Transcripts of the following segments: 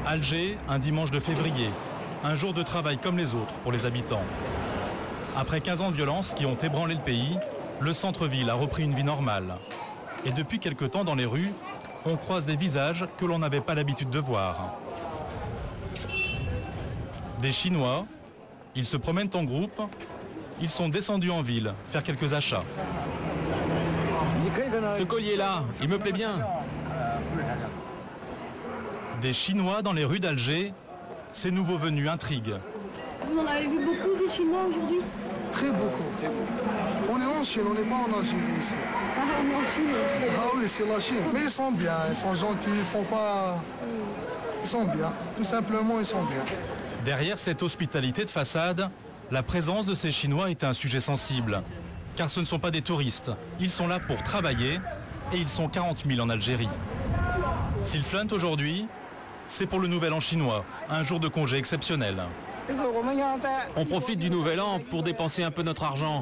Alger, un dimanche de février, un jour de travail comme les autres pour les habitants. Après 15 ans de violence qui ont ébranlé le pays, le centre-ville a repris une vie normale. Et depuis quelque temps dans les rues, on croise des visages que l'on n'avait pas l'habitude de voir. Des Chinois, ils se promènent en groupe, ils sont descendus en ville faire quelques achats. Ce collier-là, il me plaît bien. Des Chinois dans les rues d'Alger, ces nouveaux venus intriguent. Vous en avez vu beaucoup des Chinois aujourd'hui? Très beaucoup. On est en Chine, on n'est pas en Algérie ici. Ah, on est en Chine. Ah oui, c'est la Chine. Mais ils sont bien, ils sont gentils, ils font pas... Ils sont bien, tout simplement ils sont bien. Derrière cette hospitalité de façade, la présence de ces Chinois est un sujet sensible. Car ce ne sont pas des touristes, ils sont là pour travailler et ils sont 40 000 en Algérie. S'ils flânent aujourd'hui, c'est pour le Nouvel An chinois, un jour de congé exceptionnel. On profite du Nouvel An pour dépenser un peu notre argent,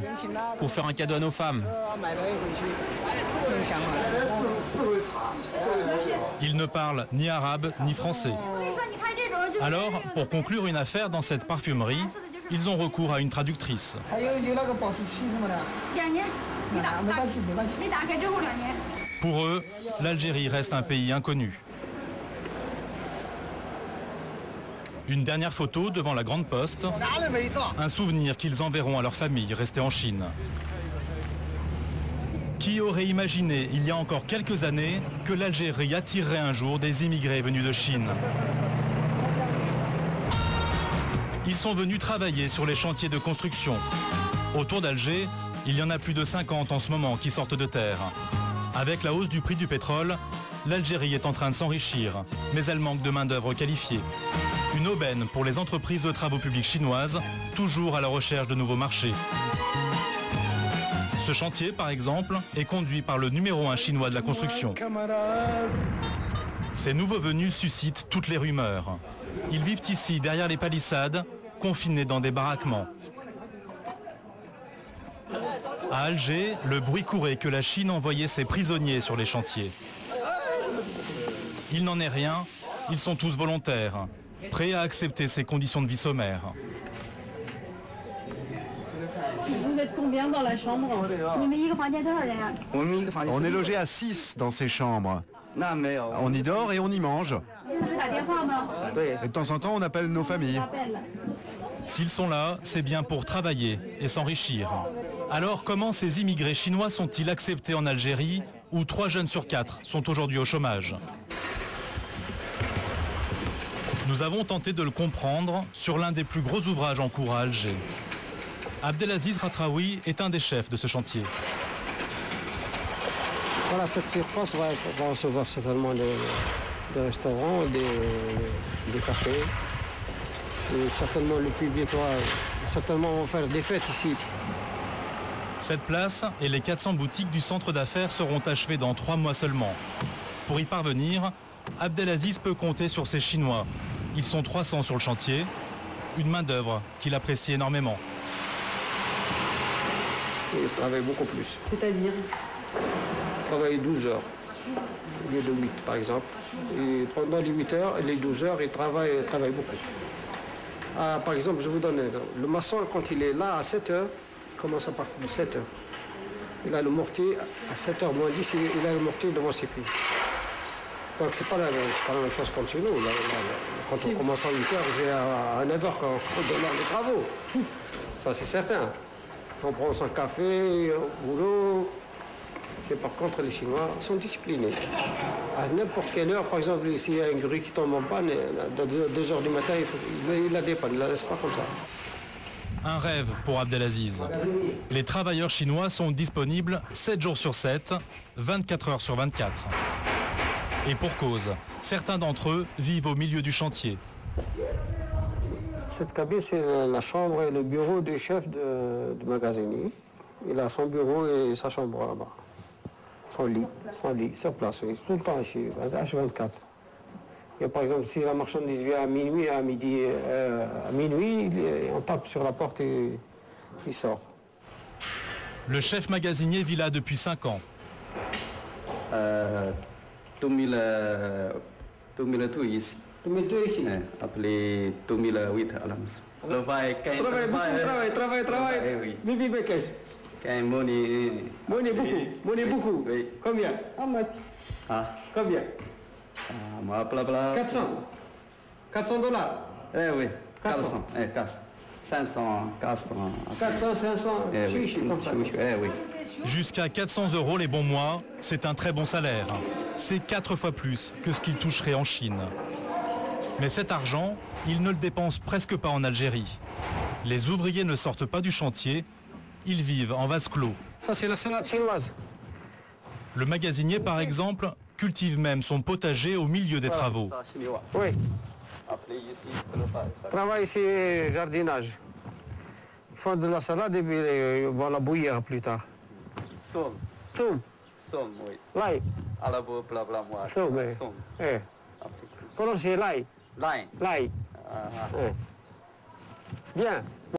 pour faire un cadeau à nos femmes. Ils ne parlent ni arabe ni français. Alors, pour conclure une affaire dans cette parfumerie, ils ont recours à une traductrice. Pour eux, l'Algérie reste un pays inconnu. Une dernière photo devant la Grande Poste, un souvenir qu'ils enverront à leur famille restée en Chine. Qui aurait imaginé, il y a encore quelques années, que l'Algérie attirerait un jour des immigrés venus de Chine? Ils sont venus travailler sur les chantiers de construction. Autour d'Alger, il y en a plus de 50 en ce moment qui sortent de terre. Avec la hausse du prix du pétrole, l'Algérie est en train de s'enrichir, mais elle manque de main-d'œuvre qualifiée. Une aubaine pour les entreprises de travaux publics chinoises, toujours à la recherche de nouveaux marchés. Ce chantier, par exemple, est conduit par le numéro 1 chinois de la construction. Ces nouveaux venus suscitent toutes les rumeurs. Ils vivent ici, derrière les palissades, confinés dans des baraquements. À Alger, le bruit courait que la Chine envoyait ses prisonniers sur les chantiers. Il n'en est rien, ils sont tous volontaires, prêts à accepter ces conditions de vie sommaires. Vous êtes combien dans la chambre? On est logé à 6 dans ces chambres. On y dort et on y mange. Et de temps en temps, on appelle nos familles. S'ils sont là, c'est bien pour travailler et s'enrichir. Alors, comment ces immigrés chinois sont-ils acceptés en Algérie, où 3 jeunes sur 4 sont aujourd'hui au chômage? Nous avons tenté de le comprendre sur l'un des plus gros ouvrages en cours à Alger. Abdelaziz Ratraoui est un des chefs de ce chantier. Voilà, cette surface va recevoir certainement des restaurants, des cafés. Et certainement le public va certainement faire des fêtes ici. Cette place et les 400 boutiques du centre d'affaires seront achevées dans 3 mois seulement. Pour y parvenir, Abdelaziz peut compter sur ses Chinois. Ils sont 300 sur le chantier, une main-d'œuvre qu'il apprécie énormément. Ils travaillent beaucoup plus. C'est-à-dire? Ils travaillent 12 heures, au lieu de 8 par exemple. Et pendant les 8 heures et les 12 heures, ils travaillent beaucoup. Ah, par exemple, je vous donne le maçon, quand il est là à 7 heures, il commence à partir de 7 heures. Il a le mortier à 7 heures moins 10, il a le mortier devant ses pieds. Donc c'est pas la même chose comme chez nous. Quand on commence à 8 heures, c'est à 9 heures qu'on démarre les travaux. Ça c'est certain. On prend son café, au boulot. Et par contre, les Chinois sont disciplinés. À n'importe quelle heure, par exemple, s'il y a une grue qui tombe en panne, à 2 heures du matin, il la dépanne, il ne la laisse pas comme ça. Un rêve pour Abdelaziz. Les travailleurs chinois sont disponibles 7 jours sur 7, 24 heures sur 24. Et pour cause, certains d'entre eux vivent au milieu du chantier. Cette cabine, c'est la chambre et le bureau du chef de magasinier. Il a son bureau et sa chambre là-bas. Son lit, sur place, oui. Tout le temps ici, H24. Et par exemple, si la marchandise vient à minuit, à minuit, on tape sur la porte et il sort. Le chef magasinier vit là depuis 5 ans. 2002 ici. 2002 ici. Après 2008 à la maison. Travaille. Oui. Bibi Bekes. Monnaie beaucoup. Oui. Combien? Combien? 400 dollars. Oui. 400. 500, 400. 400, 500. Comme ça. Oui. Jusqu'à 400 € les bons mois, c'est un très bon salaire. C'est 4 fois plus que ce qu'il toucherait en Chine. Mais cet argent, il ne le dépense presque pas en Algérie. Les ouvriers ne sortent pas du chantier, ils vivent en vase clos. Ça, c'est la salade chinoise. Le magasinier, par exemple, cultive même son potager au milieu des travaux. Oui. Après ici, Travail ici, jardinage. Ils font de la salade et puis ils vont la bouillir plus tard. Somme, oui. L'ail. À la boue, blabla, moi. Somme, oui. Eh. Prononcez l'ail. Line. L'ail. Bien.